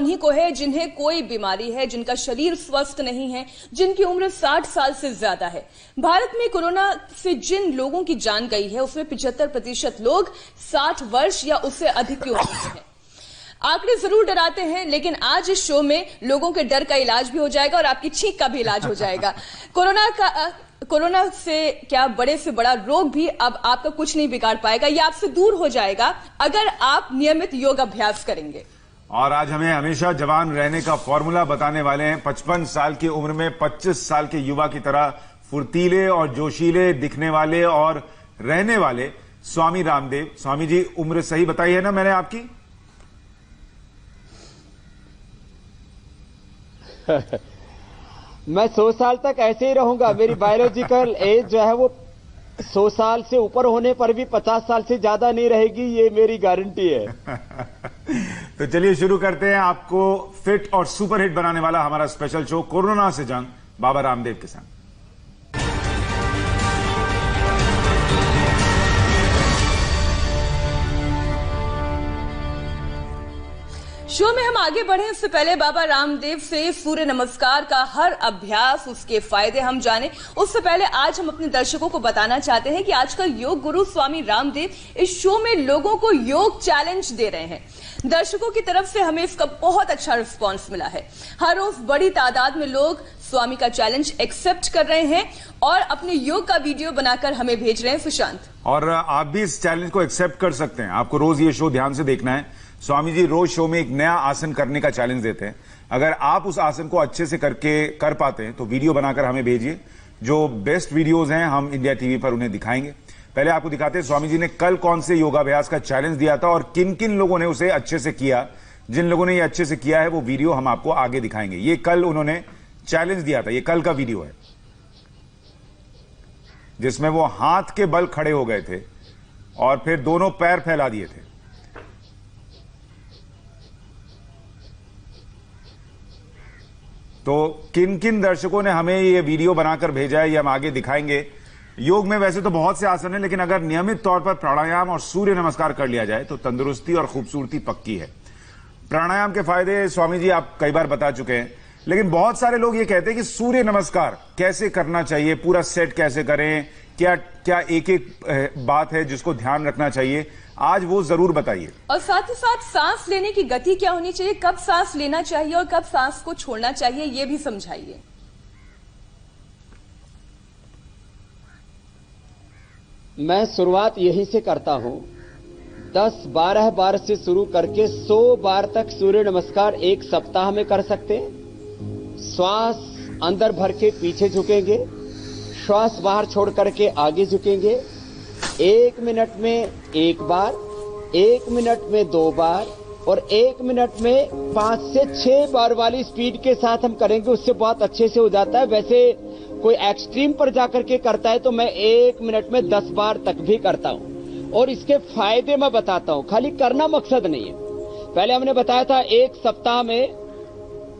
उन्हीं को है जिन्हें कोई बीमारी है, जिनका शरीर स्वस्थ नहीं है, जिनकी उम्र 60 साल से ज्यादा है। भारत में कोरोना से जिन लोगों की जान गई है उसमें 75% लोग 60 वर्ष या उससे अधिक की उम्र के हैं। आंकड़े जरूर डराते हैं, लेकिन आज इस शो में लोगों के डर का इलाज भी हो जाएगा और आपकी छींक का भी इलाज हो जाएगा। कोरोना से क्या बड़े से बड़ा रोग भी अब आपका कुछ नहीं बिगाड़ पाएगा। यह आपसे दूर हो जाएगा अगर आप नियमित योग अभ्यास करेंगे। और आज हमें हमेशा जवान रहने का फॉर्मूला बताने वाले हैं 55 साल की उम्र में 25 साल के युवा की तरह फुर्तीले और जोशीले दिखने वाले और रहने वाले स्वामी रामदेव। स्वामी जी, उम्र सही बताई है ना मैंने आपकी? मैं 100 साल तक ऐसे ही रहूंगा। मेरी बायोलॉजिकल एज जो है वो 100 साल से ऊपर होने पर भी 50 साल से ज्यादा नहीं रहेगी, ये मेरी गारंटी है। तो चलिए शुरू करते हैं आपको फिट और सुपर हिट बनाने वाला हमारा स्पेशल शो कोरोना से जंग बाबा रामदेव के साथ। शो में हम आगे बढ़े उससे पहले बाबा रामदेव से सूर्य नमस्कार का हर अभ्यास, उसके फायदे हम जाने उससे पहले आज हम अपने दर्शकों को बताना चाहते हैं कि आजकल योग गुरु स्वामी रामदेव इस शो में लोगों को योग चैलेंज दे रहे हैं। दर्शकों की तरफ से हमें इसका बहुत अच्छा रिस्पांस मिला है। हर रोज बड़ी तादाद में लोग स्वामी का चैलेंज एक्सेप्ट कर रहे हैं और अपने योग का वीडियो बनाकर हमें भेज रहे हैं। सुशांत, और आप भी इस चैलेंज को एक्सेप्ट कर सकते हैं। आपको रोज ये शो ध्यान से देखना है। स्वामी जी रोज शो में एक नया आसन करने का चैलेंज देते हैं। अगर आप उस आसन को अच्छे से कर पाते हैं तो वीडियो बनाकर हमें भेजिए। जो बेस्ट वीडियोस हैं हम इंडिया टीवी पर उन्हें दिखाएंगे। पहले आपको दिखाते हैं स्वामी जी ने कल कौन से योगाभ्यास का चैलेंज दिया था और किन किन लोगों ने उसे अच्छे से किया। जिन लोगों ने ये अच्छे से किया है वो वीडियो हम आपको आगे दिखाएंगे। ये कल उन्होंने चैलेंज दिया था, ये कल का वीडियो है जिसमें वो हाथ के बल खड़े हो गए थे और फिर दोनों पैर फैला दिए थे। तो किन किन दर्शकों ने हमें ये वीडियो बनाकर भेजा है ये हम आगे दिखाएंगे। योग में वैसे तो बहुत से आसन है, लेकिन अगर नियमित तौर पर प्राणायाम और सूर्य नमस्कार कर लिया जाए तो तंदुरुस्ती और खूबसूरती पक्की है। प्राणायाम के फायदे स्वामी जी आप कई बार बता चुके हैं, लेकिन बहुत सारे लोग ये कहते हैं कि सूर्य नमस्कार कैसे करना चाहिए, पूरा सेट कैसे करें, क्या क्या एक एक बात है जिसको ध्यान रखना चाहिए, आज वो जरूर बताइए। और साथ ही साथ सांस लेने की गति क्या होनी चाहिए, कब सांस लेना चाहिए और कब सांस को छोड़ना चाहिए, ये भी समझाइए। मैं शुरुआत यहीं से करता हूं। 10-12 बार से शुरू करके 100 बार तक सूर्य नमस्कार एक सप्ताह में कर सकते हैं। श्वास अंदर भर के पीछे झुकेंगे, श्वास बाहर छोड़ करके आगे झुकेंगे। 1 मिनट में 1 बार, 1 मिनट में 2 बार और 1 मिनट में 5 से 6 बार वाली स्पीड के साथ हम करेंगे। उससे बहुत अच्छे से हो जाता है। वैसे कोई एक्सट्रीम पर जाकर के करता है तो मैं 1 मिनट में 10 बार तक भी करता हूं। और इसके फायदे मैं बताता हूं, खाली करना मकसद नहीं है। पहले हमने बताया था एक सप्ताह में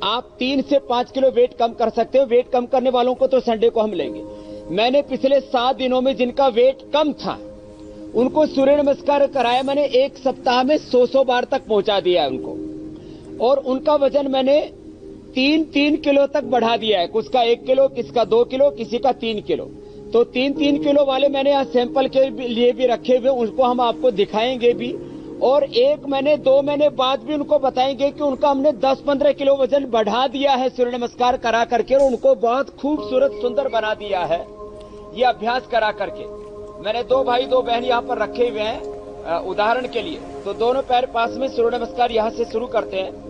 आप 3 से 5 किलो वेट कम कर सकते हो। वेट कम करने वालों को तो संडे को हम लेंगे। मैंने पिछले 7 दिनों में जिनका वेट कम था उनको सूर्य नमस्कार कराया। मैंने एक सप्ताह में 100 बार तक पहुंचा दिया है उनको, और उनका वजन मैंने 3-3 किलो तक बढ़ा दिया है। कुछ का 1 किलो, किसका 2 किलो, किसी का 3 किलो। तो 3-3 किलो वाले मैंने यहाँ सैंपल के लिए भी रखे हुए, उनको हम आपको दिखाएंगे भी। और 1 महीने 2 महीने बाद भी उनको बताएंगे कि उनका हमने 10-15 किलो वजन बढ़ा दिया है सूर्य नमस्कार करा करके, और उनको बहुत खूबसूरत सुंदर बना दिया है ये अभ्यास करा करके। मैंने 2 भाई 2 बहन यहाँ पर रखे हुए हैं उदाहरण के लिए। तो दोनों पैर पास में सूर्य नमस्कार यहाँ से शुरू करते हैं।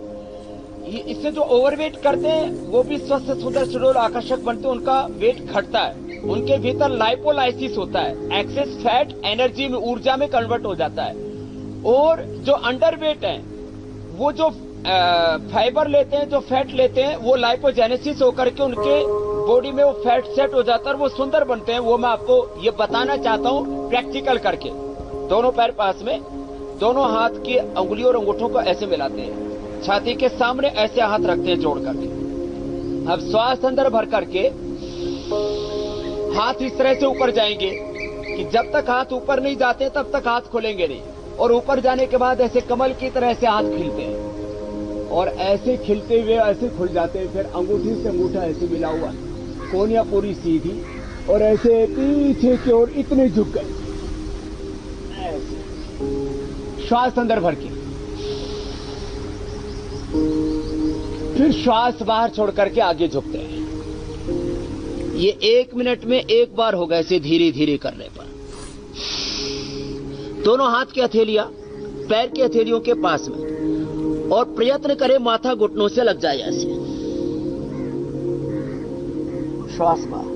इससे जो ओवरवेट करते हैं वो भी स्वस्थ, सुंदर, सुडौल, आकर्षक बनते हैं। उनका वेट घटता है, उनके भीतर लाइपोलाइसिस होता है, एक्सेस फैट एनर्जी में, ऊर्जा में कन्वर्ट हो जाता है। और जो अंडरवेट है वो जो फाइबर लेते हैं, जो फैट लेते हैं, वो लाइपोजेनेसिस होकर के उनके बॉडी में वो फैट सेट हो जाता है और वो सुंदर बनते हैं। वो मैं आपको ये बताना चाहता हूँ प्रैक्टिकल करके। दोनों पैर पास में, दोनों हाथ की अंगुलियों और अंगूठों को ऐसे मिलाते हैं, छाती के सामने ऐसे हाथ रखते हैं जोड़ करके। अब श्वास अंदर भर करके हाथ इस तरह से ऊपर जाएंगे कि जब तक हाथ ऊपर नहीं जाते तब तक हाथ खोलेंगे नहीं, और ऊपर जाने के बाद ऐसे कमल की तरह से हाथ खींचते हैं। और ऐसे खिलते हुए ऐसे खुल जाते हैं। फिर अंगूठी से अंगूठा ऐसे मिला हुआ, कोनियां पूरी सीधी और ऐसे पीछे की ओर इतने झुक गए। ऐसे श्वास अंदर भर के, फिर श्वास बाहर छोड़ करके आगे झुकते हैं। ये 1 मिनट में 1 बार होगा ऐसे धीरे धीरे करने पर। दोनों हाथ की हथेलियां पैर की हथेलियों के पास में और प्रयत्न करें माथा घुटनों से लग जाए ऐसे। श्वास बाहर,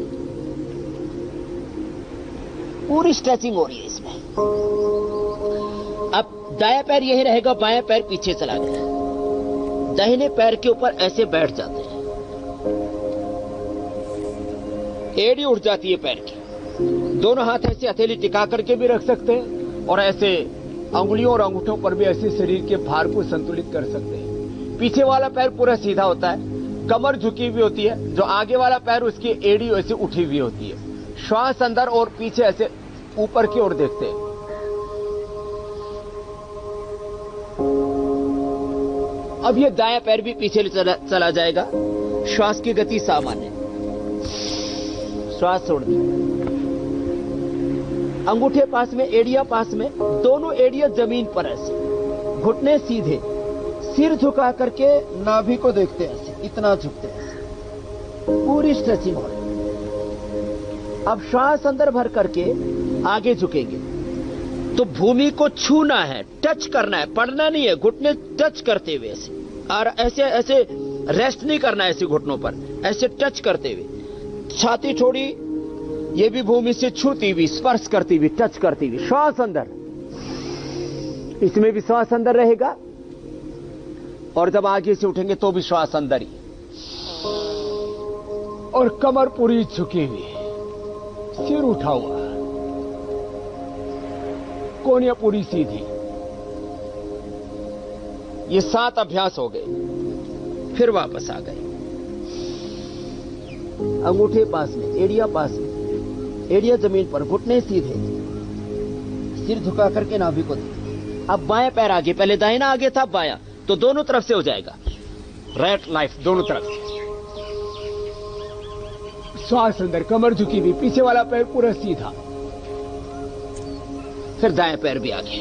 पूरी स्ट्रेचिंग हो रही है इसमें। अब दायां पैर यही रहेगा, बायां पैर पीछे चला गया, दाहिने पैर के ऊपर ऐसे बैठ जाते हैं, एड़ी उठ जाती है पैर की। दोनों हाथ ऐसे हथेली टिका करके भी रख सकते हैं और ऐसे अंगुलियों और अंगूठों पर भी ऐसे शरीर के भार को संतुलित कर सकते हैं। पीछे वाला पैर पूरा सीधा होता है, कमर झुकी हुई होती है, जो आगे वाला पैर उसकी एड़ी ऐसे उठी हुई होती है। श्वास अंदर और पीछे ऐसे ऊपर की ओर देखते हैं। अब ये दायां पैर भी पीछे चला जाएगा। श्वास की गति सामान्य, श्वास छोड़ दी, अंगूठे पास में, एड़ियां पास में, दोनों एड़ियां जमीन पर ऐसे, घुटने सीधे, सिर झुका करके नाभि को देखते हैं ऐसे, इतना झुकते हैं ऐसे, पूरी स्ट्रेचिंग हो रही है। अब श्वास अंदर भर करके आगे झुकेंगे तो भूमि को छूना है, टच करना है, पड़ना नहीं है, घुटने टच करते हुए ऐसे, और ऐसे ऐसे रेस्ट नहीं करना है ऐसे घुटनों पर, ऐसे टच करते हुए। छाती थोड़ी ये भी भूमि से छूती हुई, स्पर्श करती हुई, टच करती हुई। श्वास अंदर, इसमें भी श्वास अंदर रहेगा और जब आगे से उठेंगे तो भी श्वास अंदर ही, और कमर पूरी झुकी हुई, सिर उठा हुआ, कोनियां पूरी सीधी। ये 7 अभ्यास हो गए। फिर वापस आ गए, अंगूठे पास में, एड़िया पास में, एड़िया जमीन पर, घुटने सीधे, सिर झुका करके नाभि को देखिए। अब बायां पैर आगे, पहले दाहिना आगे था, बायां, तो दोनों तरफ से हो जाएगा, राइट लेफ्ट दोनों तरफ से। श्वास अंदर, कमर झुकी हुई, पीछे वाला पैर पूरा सीधा, फिर दाएं पैर भी आगे।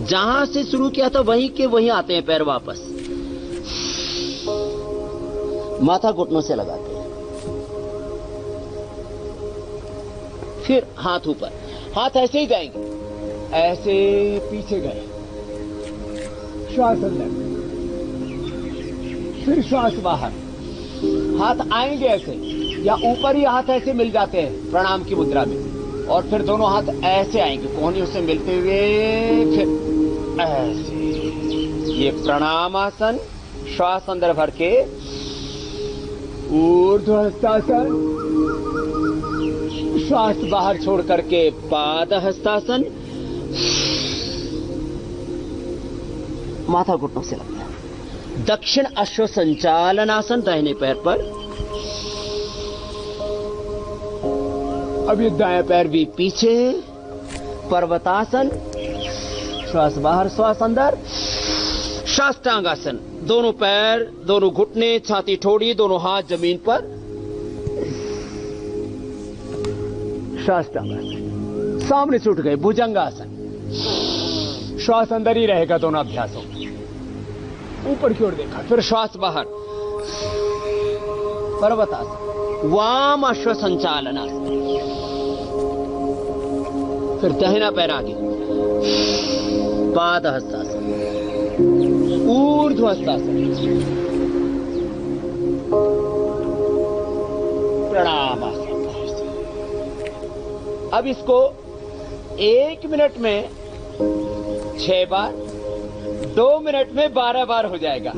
जहां से शुरू किया था वहीं के वहीं आते हैं पैर वापस। माथा घुटनों से लगाते हैं, फिर हाथ ऊपर, हाथ ऐसे ही जाएंगे, ऐसे पीछे गए, श्वास अंदर, फिर श्वास बाहर, हाथ आएंगे ऐसे या ऊपर ही हाथ ऐसे मिल जाते हैं प्रणाम की मुद्रा में, और फिर दोनों हाथ ऐसे आएंगे कोहनियों से मिलते हुए, फिर ऐसे। ये प्रणाम आसन, श्वास अंदर भर के, ऊर्ध्व हस्तासन, श्वास बाहर छोड़ करके पाद हस्तासन, माथा घुटनों से लगता है। दक्षिण अश्व संचालनासन, दाहिने पैर पर। अब ये दाएं पैर भी पीछे, पर्वतासन, श्वास बाहर श्वास अंदर। साष्टांगासन, दोनों पैर, दोनों घुटने, छाती ठोड़ी, दोनों हाथ जमीन पर। साष्टांगासन, सामने से उठ गए, भुजंगासन, श्वास अंदर ही रहेगा दोनों अभ्यासों, ऊपर की ओर देखा, फिर श्वास बाहर। पर्वतासन, वाम अश्व संचालनासन, फिर दाहिना पैर आगे, पाद हस्तासन, ऊर्ध्व हस्तासन, प्रणाम आसन। अब इसको 1 मिनट में 6 बार, 2 मिनट में 12 बार हो जाएगा।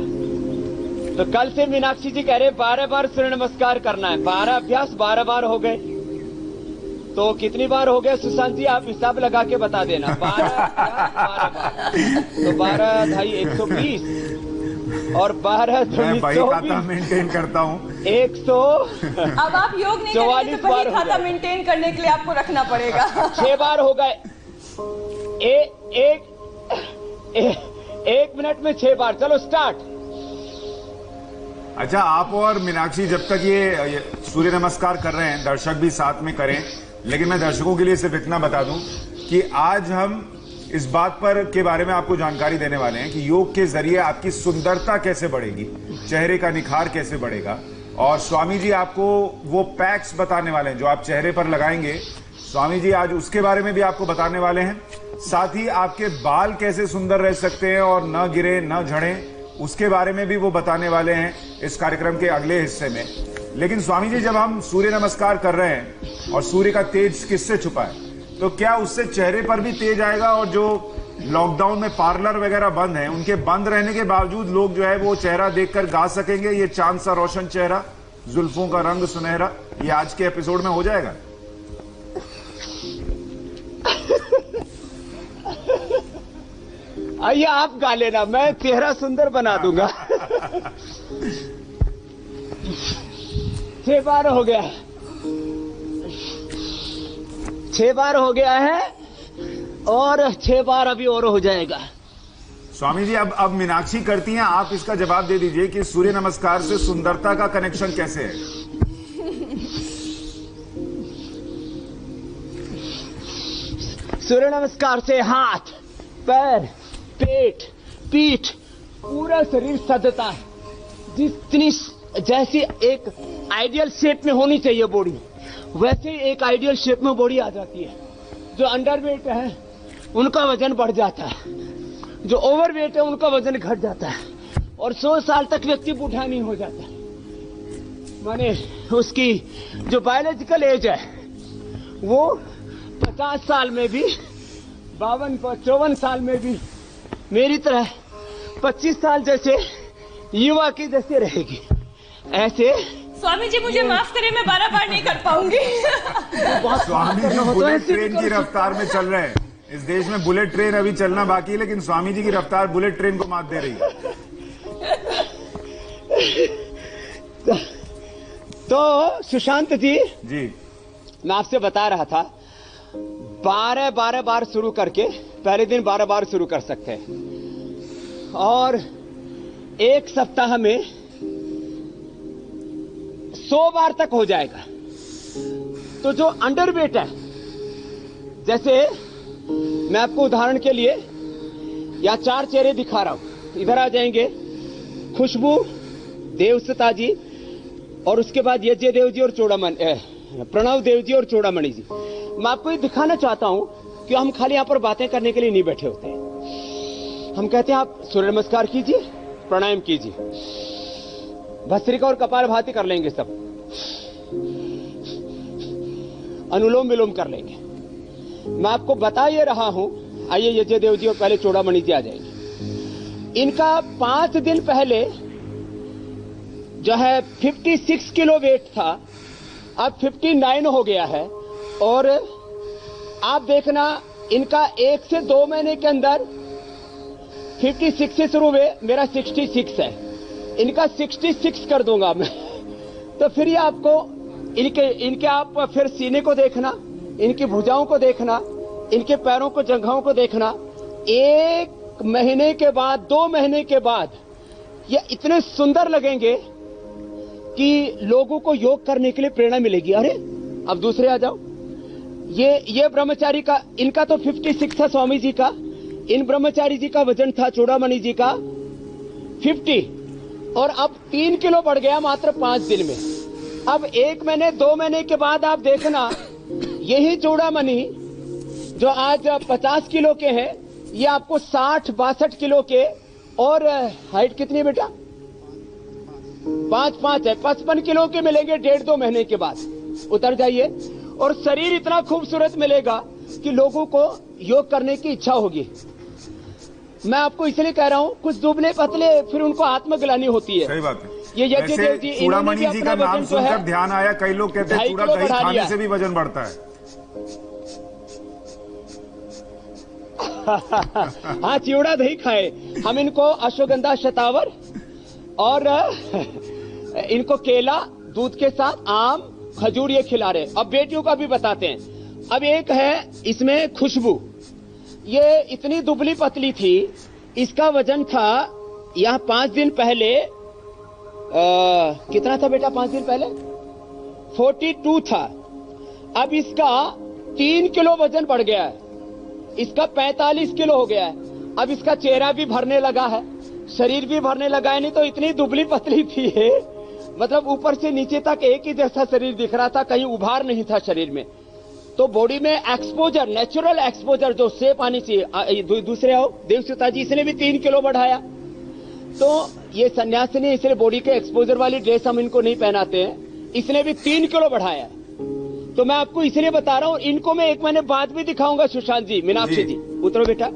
तो कल से मीनाक्षी जी कह रहे 12 बार सूर्य नमस्कार करना है। 12 अभ्यास 12 बार हो गए, तो कितनी बार हो गए सुशांत जी, आप हिसाब लगा के बता देना। 12 बार, तो 12 ढाई 120 और 12 मैं बही खाता मेंटेन करता हूँ 100। अब आप योग नहीं करेंगे तो बही खाता मेंटेन करने के लिए आपको रखना पड़ेगा। 6 बार हो गए। 1 मिनट में 6 बार। चलो स्टार्ट। अच्छा, आप और मीनाक्षी जब तक ये सूर्य नमस्कार कर रहे हैं, दर्शक भी साथ में करें, लेकिन मैं दर्शकों के लिए सिर्फ इतना बता दूं कि आज हम इस बात पर के बारे में आपको जानकारी देने वाले हैं कि योग के जरिए आपकी सुंदरता कैसे बढ़ेगी, चेहरे का निखार कैसे बढ़ेगा। और स्वामी जी आपको वो पैक्स बताने वाले हैं जो आप चेहरे पर लगाएंगे। स्वामी जी आज उसके बारे में भी आपको बताने वाले हैं। साथ ही आपके बाल कैसे सुंदर रह सकते हैं और न गिरे न झड़े, उसके बारे में भी वो बताने वाले हैं इस कार्यक्रम के अगले हिस्से में। लेकिन स्वामी जी, जब हम सूर्य नमस्कार कर रहे हैं और सूर्य का तेज किससे छुपा है, तो क्या उससे चेहरे पर भी तेज आएगा? और जो लॉकडाउन में पार्लर वगैरह बंद हैं, उनके बंद रहने के बावजूद लोग जो है वो चेहरा देखकर गा सकेंगे, ये चांद सा रोशन चेहरा, जुल्फों का रंग सुनहरा, ये आज के एपिसोड में हो जाएगा? आइए आप गा लेना, मैं चेहरा सुंदर बना दूंगा। 6 बार हो गया, 6 बार हो गया है और 6 बार अभी और हो जाएगा। स्वामी जी, अब मीनाक्षी करती हैं, आप इसका जवाब दे दीजिए कि सूर्य नमस्कार से सुंदरता का कनेक्शन कैसे है? सूर्य नमस्कार से हाथ, पैर, पेट, पीठ, पूरा शरीर सजता है। जितनी जैसी एक आइडियल शेप में होनी चाहिए बॉडी, वैसे एक आइडियल शेप में बॉडी आ जाती है। जो अंडरवेट है उनका वजन बढ़ जाता है, जो ओवरवेट है उनका वजन घट जाता है, और 100 साल तक व्यक्ति बूढ़ा नहीं हो जाता। माने उसकी जो बायोलॉजिकल एज है वो 50 साल में भी, 52-54 साल में भी मेरी तरह 25 साल जैसे युवा की जैसे रहेगी। ऐसे स्वामी जी मुझे माफ करें, मैं 12 बार नहीं कर पाऊंगी। स्वामी जी बुलेट ट्रेन की रफ्तार में चल रहे हैं। इस देश में बुलेट ट्रेन अभी चलना बाकी है, लेकिन स्वामी जी की रफ्तार बुलेट ट्रेन को मात दे रही है। तो सुशांत जी, मैं आपसे बता रहा था 12 बार शुरू करके पहले दिन 12 बार शुरू कर सकते हैं, और 1 सप्ताह में 100 बार तक हो जाएगा। तो जो अंडरवेट है, जैसे मैं आपको उदाहरण के लिए या 4 चेहरे दिखा रहा हूं, इधर आ जाएंगे। खुशबू, देवसता जी, और उसके बाद यज्ञ देव जी और प्रणव देव जी और चूड़ामणि जी। मैं आपको ये दिखाना चाहता हूं कि हम खाली यहां पर बातें करने के लिए नहीं बैठे होते। हम कहते हैं आप सूर्य नमस्कार कीजिए, प्राणायाम कीजिए, भस्त्रिका और कपालभाति कर लेंगे, सब अनुलोम विलोम कर लेंगे। मैं आपको बता ये रहा हूं। आइए यज्ञ देव जी और पहले चूड़ामणि जी आ जाएंगे। इनका 5 दिन पहले जो है 56 किलो वेट था, अब 59 हो गया है। और आप देखना, इनका 1 से 2 महीने के अंदर 56 से शुरू हुए, मेरा 66 है, इनका 66 कर दूंगा मैं। तो फिर ये आपको इनके आप फिर सीने को देखना, इनकी भुजाओं को देखना, इनके पैरों को, जंघाओं को देखना। 1 महीने के बाद, 2 महीने के बाद ये इतने सुंदर लगेंगे कि लोगों को योग करने के लिए प्रेरणा मिलेगी। अरे अब दूसरे आ जाओ। ये ब्रह्मचारी का, इनका तो 56 था स्वामी जी का, इन ब्रह्मचारी जी का वजन था चूड़ामणि जी का 50, और अब 3 किलो बढ़ गया मात्र 5 दिन में। अब 1 महीने 2 महीने के बाद आप देखना, यही चूड़ामणि जो आज 50 किलो के हैं, ये आपको 60-62 किलो के, और हाइट कितनी बेटा? 5 है, 55 किलो के मिलेंगे 1.5-2 महीने के बाद। उतर जाइए, और शरीर इतना खूबसूरत मिलेगा कि लोगों को योग करने की इच्छा होगी। मैं आपको इसलिए कह रहा हूं, कुछ दुबले पतले फिर उनको आत्मग्लानि होती है। सही बात है। ये यज्ञ देव जी, चूड़ामणि जी का नाम सुनकर ध्यान आया, कई लोग कहते हैं चूड़ा दही खाने से भी वजन बढ़ता है। हाँ, चिवड़ा दही खाए। हम इनको अश्वगंधा शतावर और इनको केला दूध के साथ आम खजूर ये खिला रहे। अब बेटियों का भी बताते हैं। अब एक है इसमें खुशबू, ये इतनी दुबली पतली थी, इसका वजन था यहाँ 5 दिन पहले कितना था बेटा? 5 दिन पहले 42 था। अब इसका 3 किलो वजन बढ़ गया है, इसका 45 किलो हो गया है। अब इसका चेहरा भी भरने लगा है, शरीर भी भरने लगा है। नहीं तो इतनी दुबली पतली थी ये, मतलब ऊपर से नीचे तक एक ही जैसा शरीर दिख रहा था, कहीं उभार नहीं था शरीर में। तो बॉडी में एक्सपोजर, नेचुरल एक्सपोजर जो सेफ आनी चाहिए। दूसरे आओ देवसुता जी, इसने भी 3 किलो बढ़ाया। तो ये सन्यासिनी, इसलिए बॉडी के एक्सपोजर वाली ड्रेस हम इनको नहीं पहनाते हैं, इसने भी 3 किलो बढ़ाया। तो मैं आपको इसलिए बता रहा हूं, इनको मैं 1 महीने बाद भी दिखाऊंगा। सुशांत जी, मीनाक्षी जी, उतरो बेटा।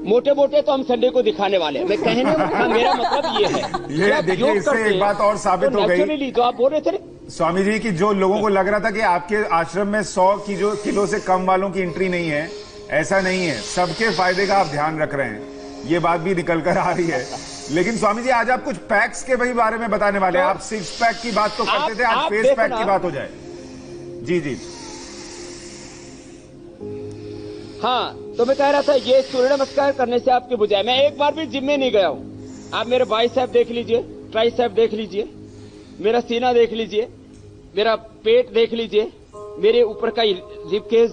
मोटे मोटे तो हम संडे को दिखाने वाले हैं। मैं कहने का मेरा मतलब ये है, ये देखिए, इससे एक बात और साबित हो गई जो आप बोल रहे थे स्वामी जी की, जो लोगों को लग रहा था कि आपके आश्रम में 100 किलो से कम वालों की एंट्री नहीं है, ऐसा नहीं है। सबके फायदे का आप ध्यान रख रहे हैं, ये बात भी निकल कर आ रही है। लेकिन स्वामी जी, आज आप कुछ पैक्स के भाई बारे में बताने वाले हैं। आप 6 पैक की बात तो करते थे, आज फेस पैक की बात हो जाए। जी जी हाँ, तो मैं कह रहा था ये सूर्य नमस्कार करने से आपकी बुझाए। मैं एक बार भी जिम में नहीं गया हूं। आप मेरे बाइसेप देख लीजिए, ट्राइसेप देख लीजिए, मेरा सीना देख लीजिए, मेरा पेट देख लीजिए, मेरे ऊपर का रिब केज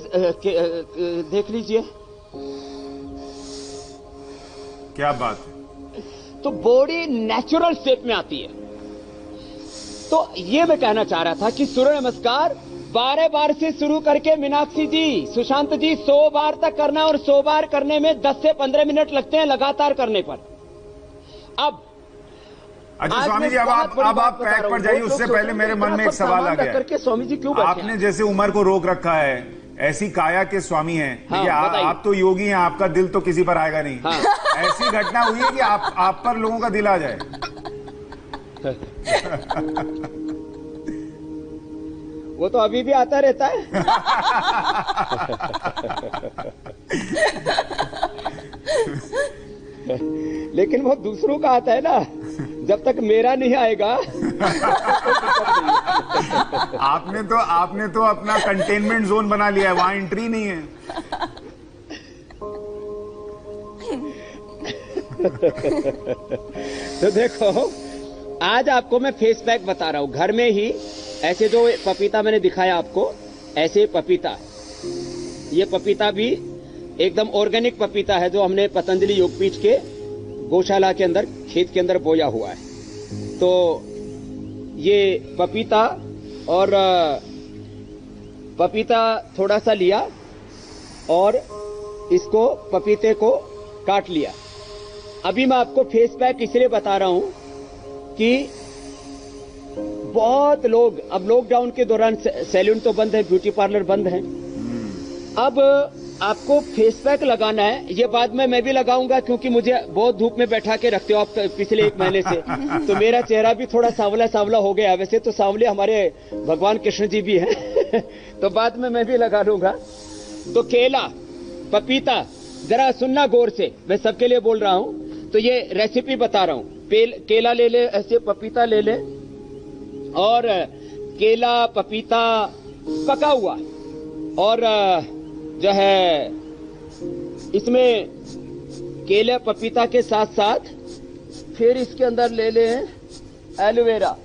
देख लीजिए। क्या बात है। तो बॉडी नेचुरल शेप में आती है। तो ये मैं कहना चाह रहा था कि सूर्य नमस्कार 12 बार से शुरू करके मीनाक्षी जी, सुशांत जी, 100 बार तक करना, और 100 बार करने में 10 से 15 मिनट लगते हैं लगातार करने पर। अब अच्छा स्वामी जी, अब आप पैक पर जाइए। उससे पहले मेरे मन में एक सवाल आ गया। स्वामी जी क्यों आपने जैसे उम्र को रोक रखा है, ऐसी काया के स्वामी हैं। देखिए, आप तो योगी हैं, आपका दिल तो किसी पर आएगा नहीं। हाँ। ऐसी घटना हुई है कि आप पर लोगों का दिल आ जाए। वो तो अभी भी आता रहता है। लेकिन वो दूसरों का आता है ना, जब तक मेरा नहीं आएगा। आपने तो अपना कंटेनमेंट जोन बना लिया है, वहां एंट्री नहीं है। तो देखो, आज आपको मैं फेस पैक बता रहा हूं, घर में ही। ऐसे जो पपीता मैंने दिखाया आपको, ऐसे पपीता, ये पपीता भी एकदम ऑर्गेनिक पपीता है, जो हमने पतंजलि योगपीठ के गौशाला के अंदर, खेत के अंदर बोया हुआ है। तो ये पपीता, और पपीता थोड़ा सा लिया और इसको, पपीते को काट लिया। अभी मैं आपको फेस पैक इसलिए बता रहा हूं कि बहुत लोग, अब लॉकडाउन के दौरान सैलून तो बंद है, ब्यूटी पार्लर बंद है। अब आपको फेस पैक लगाना है। ये बाद में मैं भी लगाऊंगा, क्योंकि मुझे बहुत धूप में बैठा के रखते हो आप पिछले 1 महीने से, तो मेरा चेहरा भी थोड़ा सांवला सांवला हो गया। वैसे तो सांवले हमारे भगवान कृष्ण जी भी हैं। तो बाद में मैं भी लगा लूंगा। तो केला, पपीता, जरा सुनना गौर से, मैं सबके लिए बोल रहा हूं। तो ये रेसिपी बता रहा हूं। केला ले ले, ऐसे पपीता ले ले, और केला पपीता पका हुआ, और जो है इसमें केला पपीता के साथ साथ फिर इसके अंदर ले ले एलोवेरा।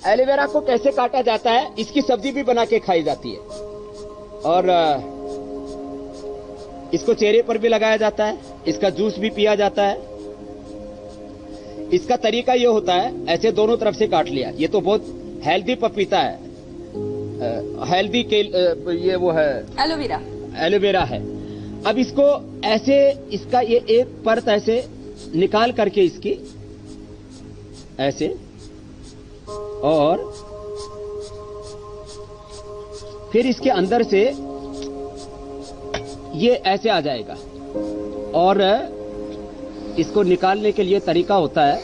एलोवेरा को कैसे काटा जाता है, इसकी सब्जी भी बना के खाई जाती है, और इसको चेहरे पर भी लगाया जाता है, इसका जूस भी पिया जाता है। इसका तरीका ये होता है, ऐसे दोनों तरफ से काट लिया। ये तो बहुत हेल्दी पपीता है, हेल्दी के ये वो है एलोवेरा है। अब इसको ऐसे, इसका ये एक परत ऐसे निकाल करके इसकी ऐसे, और फिर इसके अंदर से ये ऐसे आ जाएगा। और इसको निकालने के लिए तरीका होता है,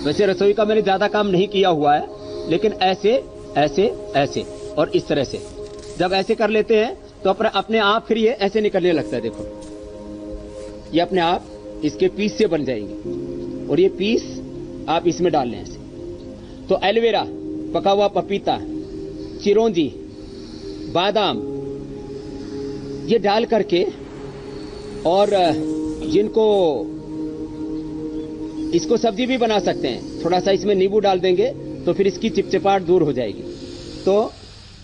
वैसे रसोई का मैंने ज्यादा काम नहीं किया हुआ है, लेकिन ऐसे ऐसे ऐसे और इस तरह से जब ऐसे कर लेते हैं तो अपने आप फिर ये ऐसे निकलने लगता है। देखो, ये अपने आप इसके पीस से बन जाएंगे, और ये पीस आप इसमें डाल लें ऐसे। तो एलोवेरा, पका हुआ पपीता, चिरौंजी, बादाम, ये डाल करके और जिनको इसको सब्जी भी बना सकते हैं, थोड़ा सा इसमें नींबू डाल देंगे तो फिर इसकी चिपचिपाहट दूर हो जाएगी। तो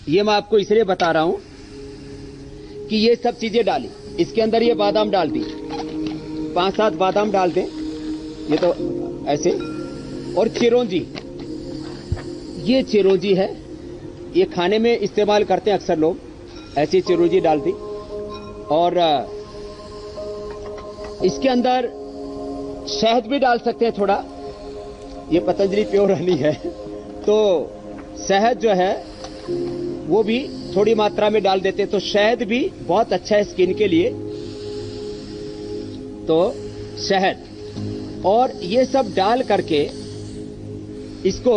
ये मैं आपको इसलिए बता रहा हूं कि ये सब चीजें डाली, इसके अंदर ये बादाम डाल दी, 5-7 बादाम डाल दें, ये तो ऐसे। और चिरौंजी, ये चिरौंजी है, ये खाने में इस्तेमाल करते हैं अक्सर लोग, ऐसी चिरौंजी डाल दी। और इसके अंदर शहद भी डाल सकते हैं थोड़ा, ये पतंजलि प्योर हनी है, तो शहद जो है वो भी थोड़ी मात्रा में डाल देते हैं, तो शहद भी बहुत अच्छा है स्किन के लिए। तो शहद और ये सब डाल करके इसको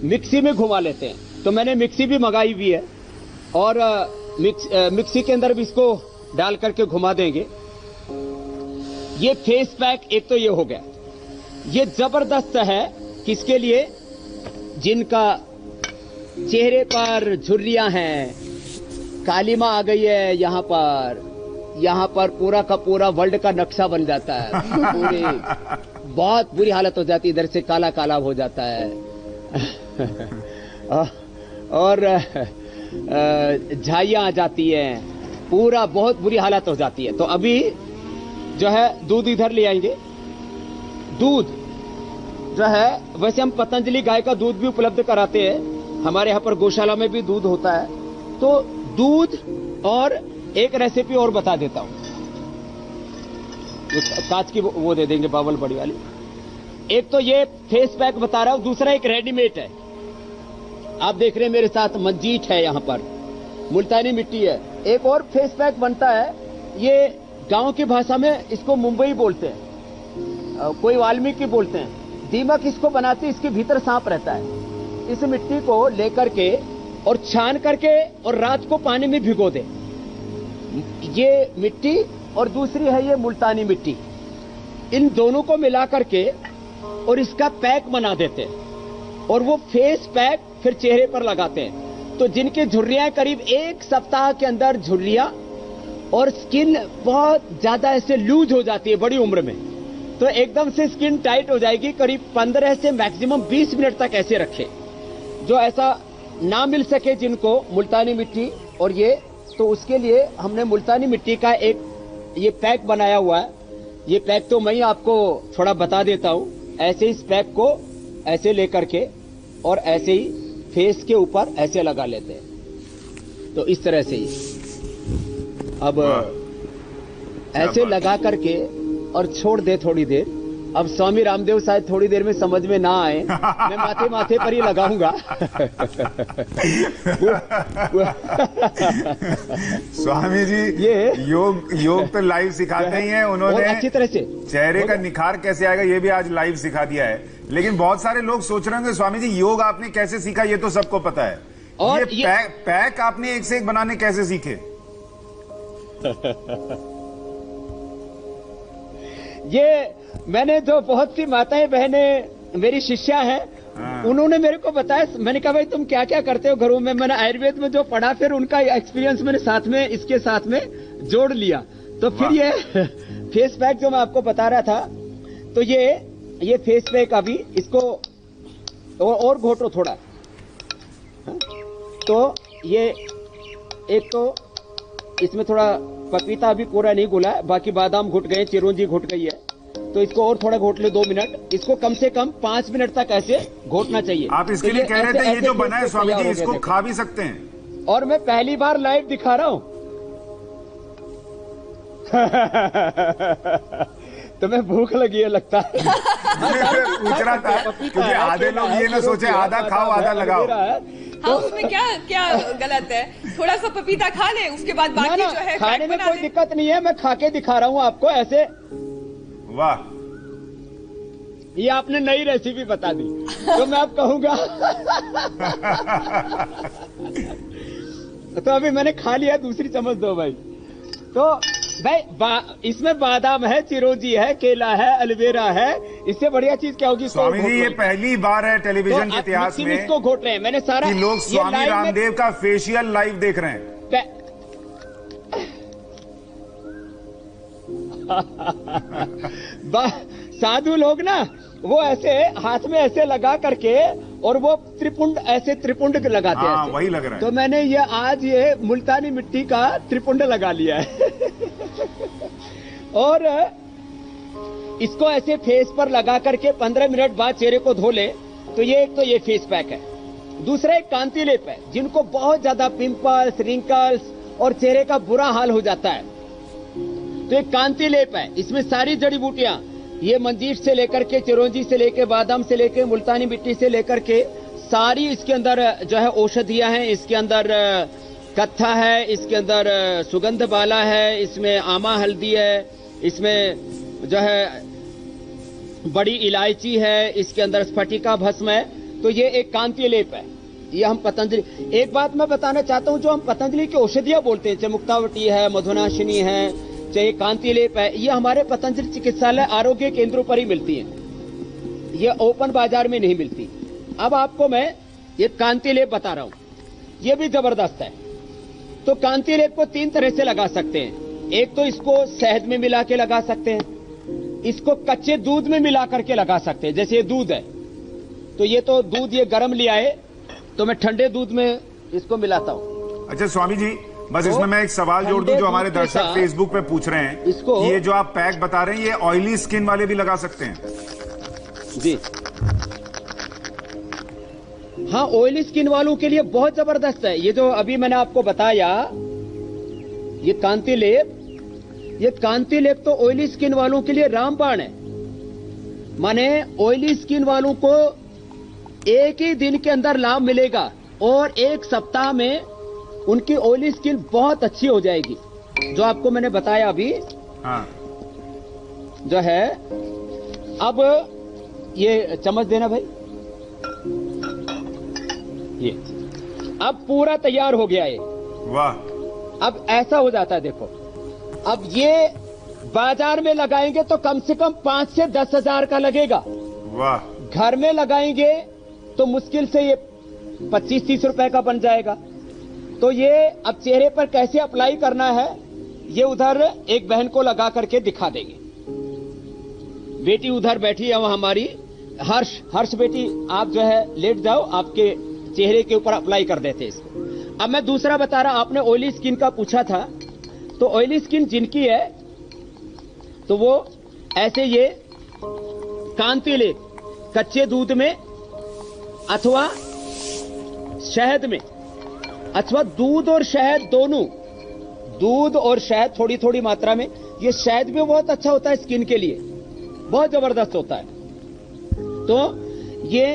मिक्सी में घुमा लेते हैं। तो मैंने मिक्सी भी मंगाई हुई है और मिक्सी के अंदर भी इसको डाल करके घुमा देंगे। ये फेस पैक एक तो ये हो गया, ये जबरदस्त है किसके लिए, जिनका चेहरे पर झुर्रियां हैं, कालिमा आ गई है, यहाँ पर पूरा का पूरा वर्ल्ड का नक्शा बन जाता है, पूरी बहुत बुरी हालत हो जाती है, इधर से काला काला हो जाता है और झाइयां आ जाती हैं, पूरा बहुत बुरी हालत हो जाती है। तो अभी जो है दूध इधर ले आएंगे। दूध जो है वैसे हम पतंजलि गाय का दूध भी उपलब्ध कराते हैं, हमारे यहाँ पर गौशाला में भी दूध होता है। तो दूध और एक रेसिपी और बता देता हूं, कांच की वो दे देंगे बावल बड़ी वाली। एक तो ये फेस पैक बता रहा हूं, दूसरा एक रेडीमेड है, आप देख रहे हैं मेरे साथ मंजीठ है, यहाँ पर मुल्तानी मिट्टी है। एक और फेस पैक बनता है, ये गांव की भाषा में इसको मुंबई बोलते हैं, कोई वाल्मीकि बोलते हैं। दीमक इसको बनाती, इसके भीतर सांप रहता है। इस मिट्टी को लेकर के और छान करके और रात को पानी में भिगो दे, ये मिट्टी और दूसरी है ये मुल्तानी मिट्टी, इन दोनों को मिला करके और इसका पैक बना देते हैं और वो फेस पैक फिर चेहरे पर लगाते हैं। तो जिनके झुर्रियां करीब 1 सप्ताह के अंदर झुर्रियां और स्किन बहुत ज्यादा ऐसे लूज हो जाती है बड़ी उम्र में, तो एकदम से स्किन टाइट हो जाएगी, करीब 15 से मैक्सिमम 20 मिनट तक ऐसे रखे। जो ऐसा ना मिल सके जिनको मुल्तानी मिट्टी और ये, तो उसके लिए हमने मुल्तानी मिट्टी का एक ये पैक बनाया हुआ है। ये पैक तो मैं आपको थोड़ा बता देता हूं। ऐसे इस पैक को ऐसे लेकर के और ऐसे ही फेस के ऊपर ऐसे लगा लेते हैं, तो इस तरह से ही अब ऐसे लगा करके और छोड़ दे थोड़ी देर। अब स्वामी रामदेव शायद थोड़ी देर में समझ में ना आए, मैं माथे माथे पर ही लगाऊंगा स्वामी जी ये योग तो लाइव सिखाते ही हैं, उन्होंने अच्छी तरह से चेहरे का निखार कैसे आएगा ये भी आज लाइव सिखा दिया है। लेकिन बहुत सारे लोग सोच रहे होंगे स्वामी जी योग आपने कैसे सीखा, ये तो सबको पता है, और ये पैक आपने एक से एक बनाने कैसे सीखे? ये मैंने जो बहुत सी माताएं बहनें मेरी शिष्या हैं, उन्होंने मेरे को बताया। मैंने कहा भाई तुम क्या क्या करते हो घरों में, मैंने आयुर्वेद में जो पढ़ा फिर उनका एक्सपीरियंस मैंने साथ में इसके साथ में जोड़ लिया। तो फिर ये फेस पैक जो मैं आपको बता रहा था, तो ये फेस पैक अभी इसको और घोटो थोड़ा। तो ये एक तो इसमें थोड़ा पपीता अभी पूरा नहीं घुला है, बाकी बादाम घुट गए, चिरौंजी घुट गई है, तो इसको और थोड़ा घोट ले 2 मिनट। इसको कम से कम 5 मिनट तक ऐसे घोटना चाहिए। आप इसके लिए कह रहे थे ये जो बना है स्वामी जी इसको खा भी सकते हैं, और मैं पहली बार लाइव दिखा रहा हूं तुम्हें भूख लगी है लगता है पूछ रहा था क्योंकि आधे लोग ये ना सोचे आधा खाओ आधा लगाओ। हाँ, उसमें क्या गलत है, थोड़ा सा पपीता खा ले, उसके बाद बाकी जो है खाने में कोई दिक्कत नहीं है। मैं खा के दिखा रहा हूँ आपको ऐसे। वाह, ये आपने नई रेसिपी बता दी, तो मैं अब कहूंगा तो अभी मैंने खा लिया, दूसरी चम्मच दो भाई। तो भाई इसमें बादाम है, चिरौंजी है, केला है, एलोवेरा है, इससे बढ़िया चीज क्या होगी? स्वामी जी ये पहली बार है टेलीविजन के इतिहास में इसको घोट रहे हैं। मैंने सारा लोग स्वामी रामदेव का फेशियल लाइव देख रहे हैं। साधु लोग ना वो ऐसे हाथ में ऐसे लगा करके और वो त्रिपुंड ऐसे त्रिपुंड लगाते हैं। वही लग रहा है। तो मैंने ये आज ये मुल्तानी मिट्टी का त्रिपुंड लगा लिया है और इसको ऐसे फेस पर लगा करके 15 मिनट बाद चेहरे को धो ले तो ये एक तो ये फेस पैक है। दूसरा एक कांति लेप है, जिनको बहुत ज्यादा पिंपल्स, रिंकल्स और चेहरे का बुरा हाल हो जाता है तो एक कांति लेप है। इसमें सारी जड़ी बूटियां, ये मंजीर से लेकर के, चिरौंजी से लेकर, बादाम से लेकर, मुल्तानी मिट्टी से लेकर के सारी इसके अंदर जो है औषधियां हैं। इसके अंदर कत्था है, इसके अंदर सुगंध बाला है, इसमें आमा हल्दी है, इसमें जो है बड़ी इलायची है, इसके अंदर स्फटिका भस्म है। तो ये एक कांति लेप है। ये हम पतंजलि, एक बात मैं बताना चाहता हूं, जो हम पतंजलि की औषधियां बोलते हैं, चाहे मुक्तावटी है, मधुनाशिनी है, चाहे कांति लेप है, ये हमारे पतंजलि चिकित्सालय आरोग्य केंद्रों पर ही मिलती है। ये ओपन बाजार में नहीं मिलती। अब आपको मैं ये कांति लेप बता रहा हूं, ये भी जबरदस्त है। तो कांति लेप को 3 तरह से लगा सकते हैं। एक तो इसको शहद में मिला के लगा सकते हैं, इसको कच्चे दूध में मिला करके लगा सकते हैं। जैसे ये दूध है तो ये तो दूध ये गर्म लिया है तो मैं ठंडे दूध में इसको मिलाता हूं। अच्छा स्वामी जी, बस इसमें मैं एक सवाल जोड़ दूं जो हमारे दर्शक फेसबुक पे पूछ रहे हैं। इसको ये जो आप पैक बता रहे हैं ये ऑयली स्किन वाले भी लगा सकते हैं? जी हाँ, ऑयली स्किन वालों के लिए बहुत जबरदस्त है। ये जो अभी मैंने आपको बताया ये कांति लेप, ये कांति लेप तो ऑयली स्किन वालों के लिए रामबाण है। माने ऑयली स्किन वालों को एक ही दिन के अंदर लाभ मिलेगा और 1 सप्ताह में उनकी ऑयली स्किन बहुत अच्छी हो जाएगी। जो आपको मैंने बताया अभी हाँ। जो है, अब ये चम्मच देना भाई, ये अब पूरा तैयार हो गया है। वाह। अब ऐसा हो जाता है, देखो अब ये बाजार में लगाएंगे तो कम से कम 5 से 10 हजार का लगेगा। वाह। घर में लगाएंगे तो मुश्किल से ये 25-30 रुपए का बन जाएगा। तो ये अब चेहरे पर कैसे अप्लाई करना है ये उधर एक बहन को लगा करके दिखा देंगे। बेटी उधर बैठी है, वहां हमारी हर्ष बेटी, आप जो है लेट जाओ, आपके चेहरे के ऊपर अप्लाई कर देते हैं इसको। अब मैं दूसरा बता रहा, आपने ऑयली स्किन का पूछा था, तो ऑयली स्किन जिनकी है तो वो ऐसे ये कांति लेप कच्चे दूध में अथवा शहद में, अथवा दूध और शहद दोनों, दूध और शहद थोड़ी थोड़ी मात्रा में। ये शहद भी बहुत अच्छा होता है स्किन के लिए, बहुत जबरदस्त होता है। तो ये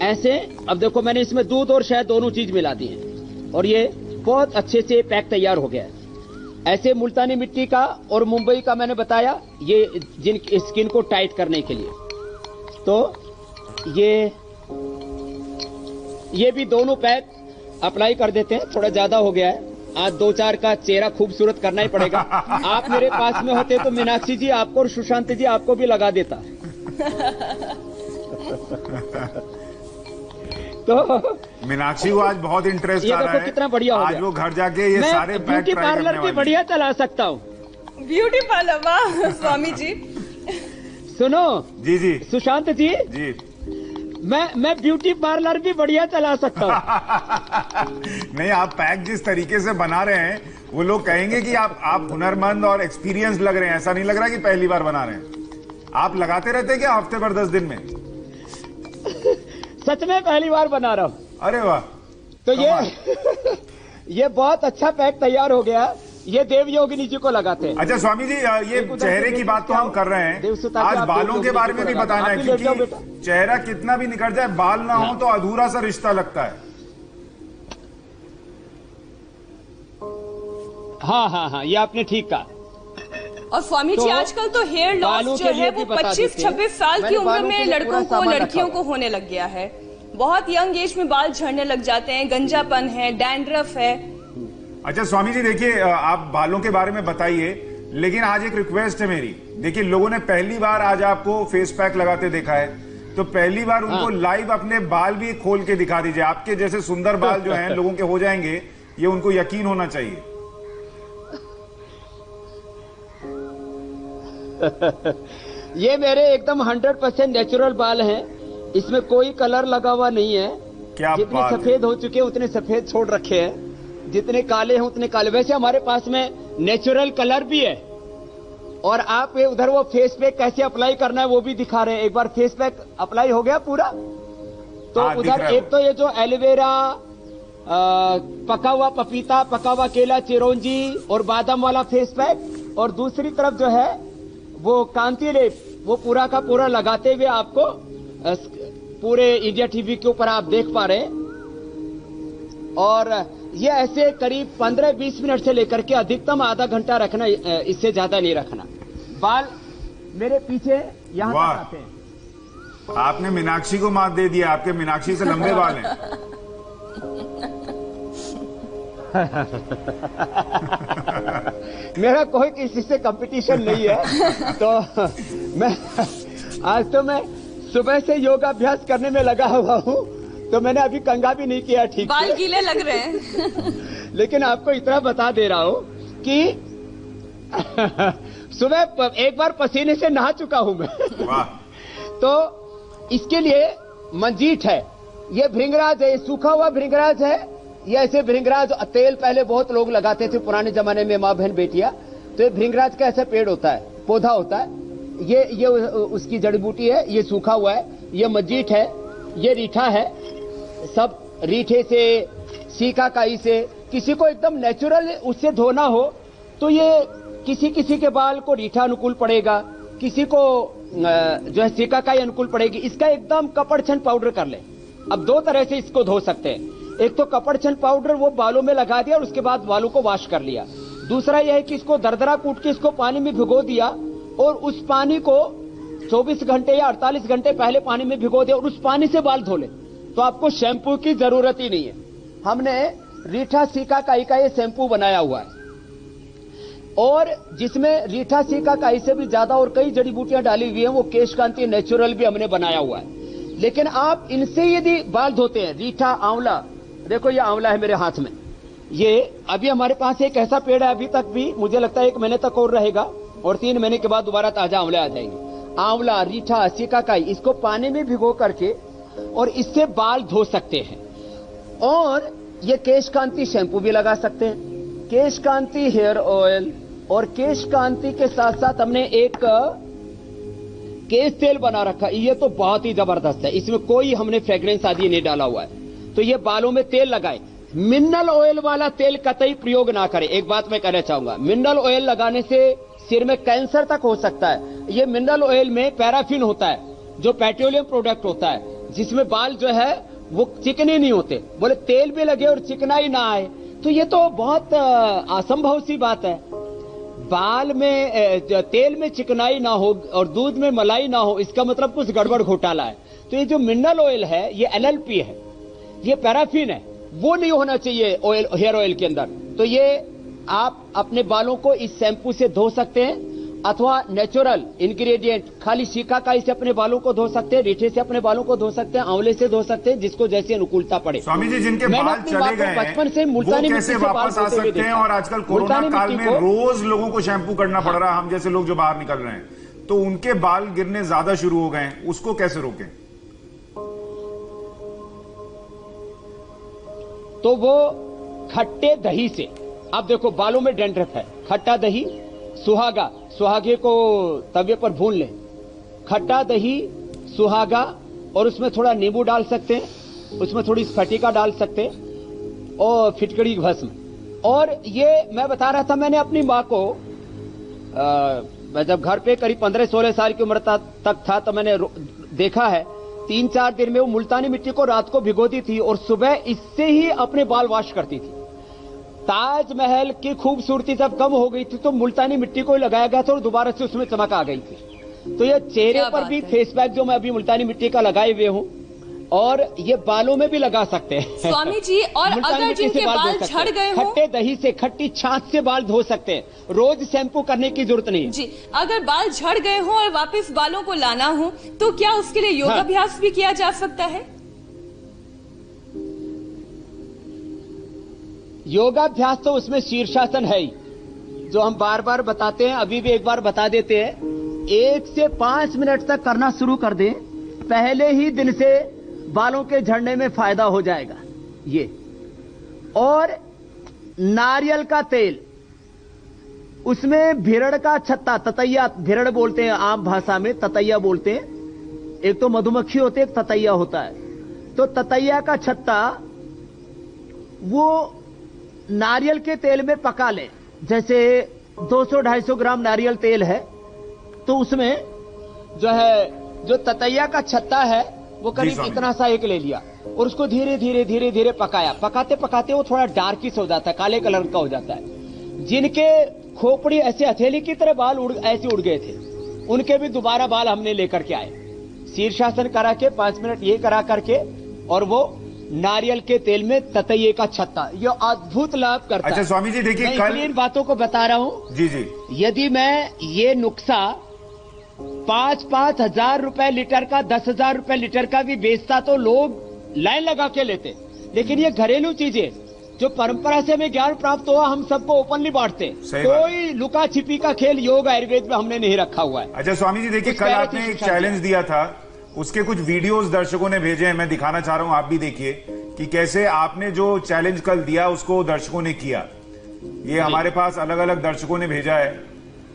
ऐसे, अब देखो मैंने इसमें दूध और शहद दोनों चीज मिला दी है और ये बहुत अच्छे से पैक तैयार हो गया है। ऐसे मुल्तानी मिट्टी का और मुंबई का मैंने बताया, ये जिन स्किन को टाइट करने के लिए। तो ये भी दोनों पैक अप्लाई कर देते हैं। थोड़ा ज्यादा हो गया है, आज 2-4 का चेहरा खूबसूरत करना ही पड़ेगा। आप मेरे पास में होते तो मीनाक्षी जी आपको और सुशांत जी आपको भी लगा देता। तो मीनाक्षी को आज बहुत इंटरेस्ट आ रहा है, कितना बढ़िया हो आज गया। वो घर जाके ये सारे पैक ब्यूटी ट्राई करने पार्लर भी वाली बढ़िया चला सकता हूँ। ब्यूटी पार्लर, वाह स्वामी जी। सुनो जी जी सुशांत जी, जी मैं ब्यूटी पार्लर भी बढ़िया चला सकता हूँ। नहीं, आप पैक जिस तरीके से बना रहे हैं वो लोग कहेंगे कि आप हुनरमंद और एक्सपीरियंस लग रहे हैं। ऐसा नहीं लग रहा कि पहली बार बना रहे हैं। आप लगाते रहते हैं क्या हफ्ते भर 10 दिन में? सच में पहली बार बना रहा हूँ। अरे वाह। तो ये बहुत अच्छा पैक तैयार हो गया। ये देव योगिनी जी को लगाते हैं। अच्छा स्वामी जी, ये चेहरे की बात तो हम कर रहे हैं, आज बालों के बारे में भी बताना है, क्योंकि चेहरा कितना भी निकल जाए, बाल ना हो तो अधूरा सा रिश्ता लगता है। हाँ, ये आपने ठीक कहा। और स्वामी जी, आजकल तो हेयर लॉस जो है वो 25-26 साल की उम्र में लड़कों को, लड़कियों को होने लग गया है। बहुत यंग एज में बाल झड़ने लग जाते हैं, गंजापन है, डैंड्रफ है। अच्छा स्वामी जी, देखिए आप बालों के बारे में बताइए, लेकिन आज एक रिक्वेस्ट है मेरी। देखिए लोगों ने पहली बार आज आपको फेस पैक लगाते देखा है, तो पहली बार उनको लाइव अपने बाल भी खोल के दिखा दीजिए। आपके जैसे सुंदर बाल जो हैं लोगों के हो जाएंगे, ये उनको यकीन होना चाहिए। ये मेरे एकदम 100% नेचुरल बाल हैं, इसमें कोई कलर लगा हुआ नहीं है। क्या जितने बात सफेद हो चुके हैं उतने सफेद छोड़ रखे हैं, जितने काले हैं उतने काले। वैसे हमारे पास में नेचुरल कलर भी है। और आप उधर वो फेस पैक कैसे अप्लाई करना है वो भी दिखा रहे हैं। एक बार फेस पैक अप्लाई हो गया पूरा, तो उधर एक तो ये जो एलोवेरा, पका हुआ पपीता, पका हुआ केला, चिरौंजी और बादाम वाला फेस पैक, और दूसरी तरफ जो है वो कांति लेप, वो पूरा का पूरा लगाते हुए आपको पूरे इंडिया टीवी के ऊपर आप देख पा रहे हैं। और ये ऐसे करीब 15-20 मिनट से लेकर के अधिकतम आधा घंटा रखना, इससे ज्यादा नहीं रखना। बाल मेरे पीछे यहां तक आते हैं। आपने मीनाक्षी को मात दे दिया, आपके मीनाक्षी से लंबे बाल हैं। मेरा कोई किसी से कंपटीशन नहीं है। तो मैं मैं सुबह से योगाभ्यास करने में लगा हुआ हूँ, तो मैंने अभी कंघा भी नहीं किया ठीक से। बाल गीले लग रहे हैं। लेकिन आपको इतना बता दे रहा हूँ कि सुबह एक बार पसीने से नहा चुका हूँ मैं। तो इसके लिए मंजीठ है, ये भृंगराज है, ये सूखा हुआ भृंगराज है। ये ऐसे भृंगराज तेल पहले बहुत लोग लगाते थे पुराने जमाने में, माँ बहन बेटियां। तो ये भृंगराज का ऐसा पेड़ होता है, पौधा होता है। ये उसकी जड़ी बूटी है, ये सूखा हुआ है। ये मंजीठ है, ये रीठा है। सब रीठे से, सीकाकाई से, किसी को एकदम नेचुरल उससे धोना हो तो ये किसी के बाल को रीठा अनुकूल पड़ेगा, किसी को जो है सीकाकाई अनुकूल पड़ेगी। इसका एकदम कपड़छन पाउडर कर ले। अब दो तरह से इसको धो सकते हैं। एक तो कपड़छन पाउडर वो बालों में लगा दिया और उसके बाद बालों को वॉश कर लिया। दूसरा यह है कि इसको दरदरा कूट के इसको पानी में भिगो दिया और उस पानी को 24 घंटे या 48 घंटे पहले पानी में भिगो दिया और उस पानी से बाल धो ले, तो आपको शैम्पू की जरूरत ही नहीं है। हमने रीठा सीकाकाई का ये शैम्पू बनाया हुआ है, और जिसमें रीठा सीकाकाई से भी ज्यादा और कई जड़ी बूटियां डाली हुई हैं। वो केश कांति नेचुरल भी हमने बनाया हुआ है। लेकिन आप इनसे यदि बाल धोते हैं, रीठा, आंवला, देखो ये आंवला है मेरे हाथ में, ये अभी हमारे पास एक ऐसा पेड़ है, अभी तक भी मुझे लगता है 1 महीने तक और रहेगा, और 3 महीने के बाद दोबारा ताजा आंवले आ जाएंगे। आंवला, रीठा, सीकाकाई, इसको पानी में भिगो करके और इससे बाल धो सकते हैं। और ये केश कांति शैम्पू भी लगा सकते हैं, केश कांति हेयर ऑयल, और केश कांति के साथ साथ हमने एक केश तेल बना रखा। ये तो बहुत ही जबरदस्त है, इसमें कोई हमने फ्रेग्रेंस आदि नहीं डाला हुआ है। तो ये बालों में तेल लगाए। मिनरल ऑयल वाला तेल कतई प्रयोग ना करें। एक बात मैं कहना चाहूंगा, मिनरल ऑयल लगाने से सिर में कैंसर तक हो सकता है। ये मिनरल ऑयल में पैराफिन होता है, जो पेट्रोलियम प्रोडक्ट होता है, जिसमें बाल जो है वो चिकने नहीं होते। बोले तेल भी लगे और चिकनाई ना आए, तो ये तो बहुत असंभव सी बात है। बाल में तेल में चिकनाई ना हो और दूध में मलाई ना हो, इसका मतलब कुछ गड़बड़ घोटाला है। तो ये जो मिनरल ऑयल है, ये LLP है, ये पैराफिन है, वो नहीं होना चाहिए ऑयल, हेयर ऑयल के अंदर। तो ये आप अपने बालों को इस शैम्पू से धो सकते हैं, अथवा नेचुरल इंग्रेडिएंट खाली सीकाकाई से अपने बालों को धो सकते हैं, रीठे से अपने बालों को धो सकते हैं, आंवले से धो सकते हैं, जिसको जैसी अनुकूलता पड़े। स्वामी जी, जिनके बाल चले गए बचपन से मुल्तानी वो कैसे वापस आ सकते हैं? और आजकल कोरोना काल में रोज लोगों को शैम्पू करना पड़ रहा है, हम जैसे लोग जो बाहर निकल रहे हैं, तो उनके बाल गिरने ज्यादा शुरू हो गए हैं, उसको कैसे रोकें? तो वो खट्टे दही से, अब देखो बालों में डैंड्रफ है, खट्टा दही, सुहागा, सुहागे को तवे पर भून ले, खट्टा दही, सुहागा, और उसमें थोड़ा नींबू डाल सकते हैं, उसमें थोड़ी स्फटिका डाल सकते हैं, और फिटकड़ी भस्म। और ये मैं बता रहा था, मैंने अपनी माँ को मैं जब घर पे करीब 15-16 साल की उम्र तक था, तो मैंने देखा है 3-4 दिन में वो मुल्तानी मिट्टी को रात को भिगोती थी और सुबह इससे ही अपने बाल वॉश करती थी। ताजमहल की खूबसूरती जब कम हो गई थी तो मुल्तानी मिट्टी को लगाया गया था और दोबारा से उसमें चमक आ गई थी। तो ये चेहरे पर भी फेस पैक जो मैं अभी मुल्तानी मिट्टी का लगाए हुए हूँ, और ये बालों में भी लगा सकते हैं स्वामी जी। और अगर जिनके बाल झड़ गए हो, खट्टे दही से, खट्टी छाछ से बाल धो सकते हैं, रोज शैम्पू करने की जरूरत नहीं है जी। अगर बाल झड़ गए हो और वापस बालों को लाना हो, तो क्या उसके लिए योगाभ्यास भी किया जा सकता है? योगाभ्यास तो उसमें शीर्षासन है ही, जो हम बार बार बताते हैं, अभी भी एक बार बता देते हैं 1 से 5 मिनट तक करना शुरू कर दें, पहले ही दिन से बालों के झड़ने में फायदा हो जाएगा ये। और नारियल का तेल, उसमें भिरड़ का छत्ता, ततैया भिरड़ बोलते हैं आम भाषा में, ततैया बोलते हैं। एक तो मधुमक्खी होते हैं, एक ततैया होता है। तो ततैया का छत्ता वो नारियल के तेल में पका ले। जैसे 200-250 ग्राम नारियल तेल है, तो उसमें जो ततैया का छत्ता है वो करीब इतना सा एक ले लिया और उसको धीरे धीरे पकाया। पकाते पकाते वो थोड़ा डार्किश हो जाता है, काले कलर का हो जाता है। जिनके खोपड़ी ऐसे हथेली की तरह बाल ऐसे उड़ गए थे, उनके भी दोबारा बाल हमने लेकर के आए। शीर्षासन करा के 5 मिनट ये करा करके, और वो नारियल के तेल में ततैये का छत्ता, ये अद्भुत लाभ करता है। अच्छा स्वामी जी देखिए, कल इन बातों को बता रहा हूं। जी जी, यदि मैं ये नुस्खा 5-5 हजार रुपए लीटर का, 10,000 रुपए लीटर का भी बेचता तो लोग लाइन लगा के लेते। लेकिन ये घरेलू चीजें जो परंपरा से हमें ज्ञान प्राप्त हुआ, हम सबको ओपनली बांटते। कोई लुका छिपी का खेल योग आयुर्वेद में हमने नहीं रखा हुआ है। अच्छा स्वामी जी देखिए, कल आपने एक चैलेंज दिया था, उसके कुछ वीडियोस दर्शकों ने भेजे हैं, मैं दिखाना चाह रहा हूं, आप भी देखिए कि कैसे आपने जो चैलेंज कल दिया उसको दर्शकों ने किया। ये हमारे पास अलग अलग दर्शकों ने भेजा है।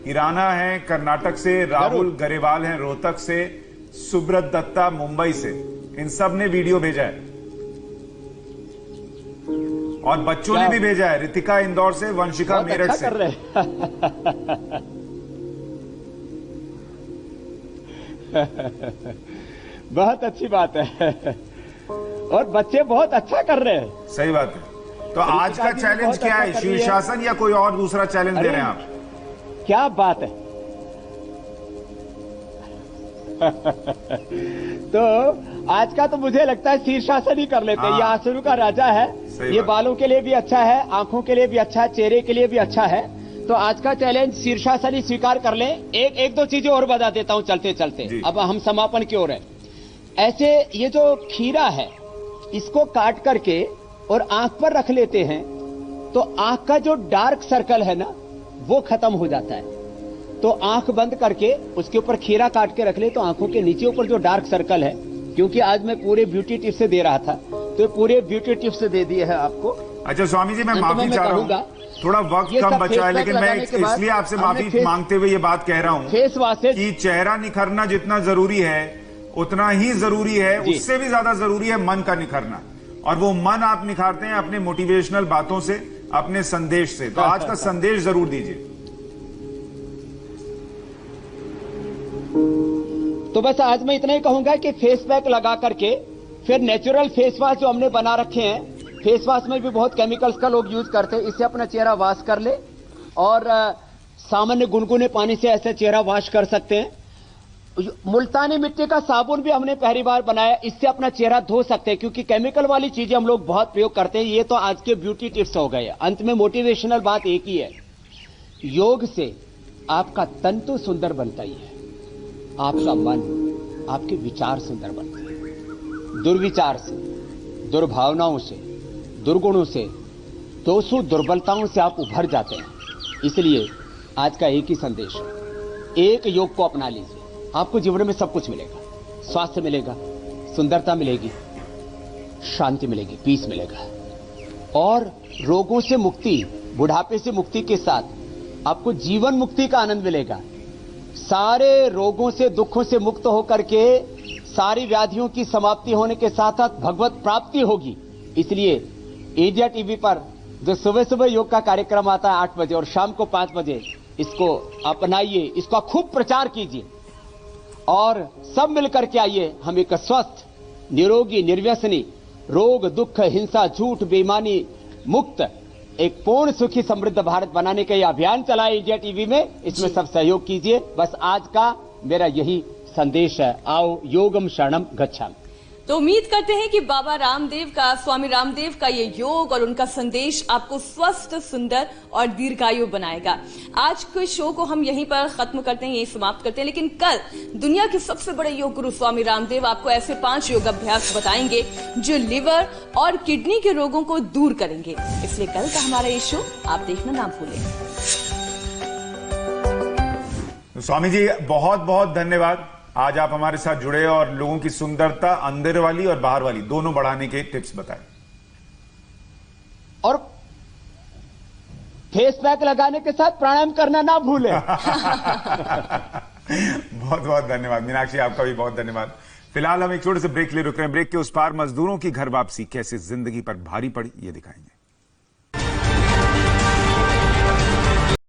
ईराना है कर्नाटक से, राहुल गरेवाल हैं रोहतक से, सुब्रत दत्ता मुंबई से, इन सब ने वीडियो भेजा है। और बच्चों ने भी भेजा है, रितिका इंदौर से, वंशिका मेरठ से। कर रहे बहुत अच्छी बात है, और बच्चे बहुत अच्छा कर रहे हैं। सही बात है। तो आज का चैलेंज क्या है, शीर्षासन या कोई और दूसरा चैलेंज दे रहे हैं आप? क्या बात है। तो आज का तो मुझे लगता है शीर्षासन ही कर लेते हैं। ये आसनों का राजा है, ये बालों के लिए भी अच्छा है, आंखों के लिए भी अच्छा है, चेहरे के लिए भी अच्छा है। तो आज का चैलेंज शीर्षासन ही स्वीकार कर लें। एक दो चीजें और बता देता हूं चलते चलते, अब हम समापन की ओर है। ऐसे ये जो खीरा है, इसको काट करके और आंख पर रख लेते हैं, तो आंख का जो डार्क सर्कल है ना, वो खत्म हो जाता है। तो आंख बंद करके उसके ऊपर खीरा काट के रख ले, तो आंखों के नीचे ऊपर जो डार्क सर्कल है, क्योंकि आज मैं पूरे ब्यूटी टिप्स से दे रहा था, तो पूरे ब्यूटी टिप्स से दे दिए है आपको। अच्छा स्वामी जी, मैं माफी चाह रहा हूँ, थोड़ा वक्त कम बचा है, लेकिन मैं इसलिए आपसे माफी मांगते हुए ये बात कह रहा हूँ फेस वॉश कि चेहरा निखरना जितना जरूरी है उतना ही जरूरी है, उससे भी ज्यादा जरूरी है मन का निखरना। और वो मन आप निखारते हैं अपने मोटिवेशनल बातों से, अपने संदेश से। तो आज का संदेश जरूर दीजिए। तो बस आज मैं इतना ही कहूंगा कि फेस पैक लगा करके, फिर नेचुरल फेस वॉश जो हमने बना रखे हैं, फेस वॉश में भी बहुत केमिकल्स का लोग यूज करते हैं, इससे अपना चेहरा वॉश कर ले। और सामान्य गुनगुने पानी से ऐसे चेहरा वॉश कर सकते हैं। मुल्तानी मिट्टी का साबुन भी हमने पहली बार बनाया, इससे अपना चेहरा धो सकते हैं, क्योंकि केमिकल वाली चीजें हम लोग बहुत प्रयोग करते हैं। ये तो आज के ब्यूटी टिप्स हो गए। अंत में मोटिवेशनल बात एक ही है, योग से आपका तन तो सुंदर बनता ही है, आपका मन, आपके विचार सुंदर बनते हैं। दुर्विचार से, दुर्भावनाओं से, दुर्गुणों से, दोषों दुर्बलताओं से आप उभर जाते हैं। इसलिए आज का एक ही संदेश है, एक योग को अपना लीजिए, आपको जीवन में सब कुछ मिलेगा। स्वास्थ्य मिलेगा, सुंदरता मिलेगी, शांति मिलेगी, पीस मिलेगा, और रोगों से मुक्ति, बुढ़ापे से मुक्ति के साथ आपको जीवन मुक्ति का आनंद मिलेगा। सारे रोगों से, दुखों से मुक्त होकर के सारी व्याधियों की समाप्ति होने के साथ साथ भगवत प्राप्ति होगी। इसलिए इंडिया टीवी पर जो सुबह सुबह योग का कार्यक्रम आता है 8 बजे और शाम को 5 बजे, इसको अपनाइए, इसका खूब प्रचार कीजिए और सब मिलकर के आइए। हम एक स्वस्थ, निरोगी, निर्व्यसनी, रोग, दुख, हिंसा, झूठ, बेईमानी मुक्त एक पूर्ण सुखी समृद्ध भारत बनाने का यह अभियान चलाए इंडिया टीवी में। इसमें सब सहयोग कीजिए। बस आज का मेरा यही संदेश है, आओ योगम शरणम गच्छामि। तो उम्मीद करते हैं कि बाबा रामदेव का, स्वामी रामदेव का ये योग और उनका संदेश आपको स्वस्थ, सुंदर और दीर्घायु बनाएगा। आज के शो को हम यहीं पर खत्म करते हैं, यहीं समाप्त करते हैं। लेकिन कल दुनिया के सबसे बड़े योग गुरु स्वामी रामदेव आपको ऐसे 5 योग अभ्यास बताएंगे जो लिवर और किडनी के रोगों को दूर करेंगे। इसलिए कल का हमारा ये शो आप देखना ना भूलें। तो स्वामी जी बहुत बहुत धन्यवाद, आज आप हमारे साथ जुड़े और लोगों की सुंदरता अंदर वाली और बाहर वाली दोनों बढ़ाने के टिप्स बताए। और फेस पैक लगाने के साथ प्राणायाम करना ना भूलें। बहुत बहुत धन्यवाद मीनाक्षी, आपका भी बहुत धन्यवाद। फिलहाल हम एक छोटे से ब्रेक ले रुक रहे हैं। ब्रेक के उस पार मजदूरों की घर वापसी कैसे जिंदगी पर भारी पड़ी ये दिखाएंगे।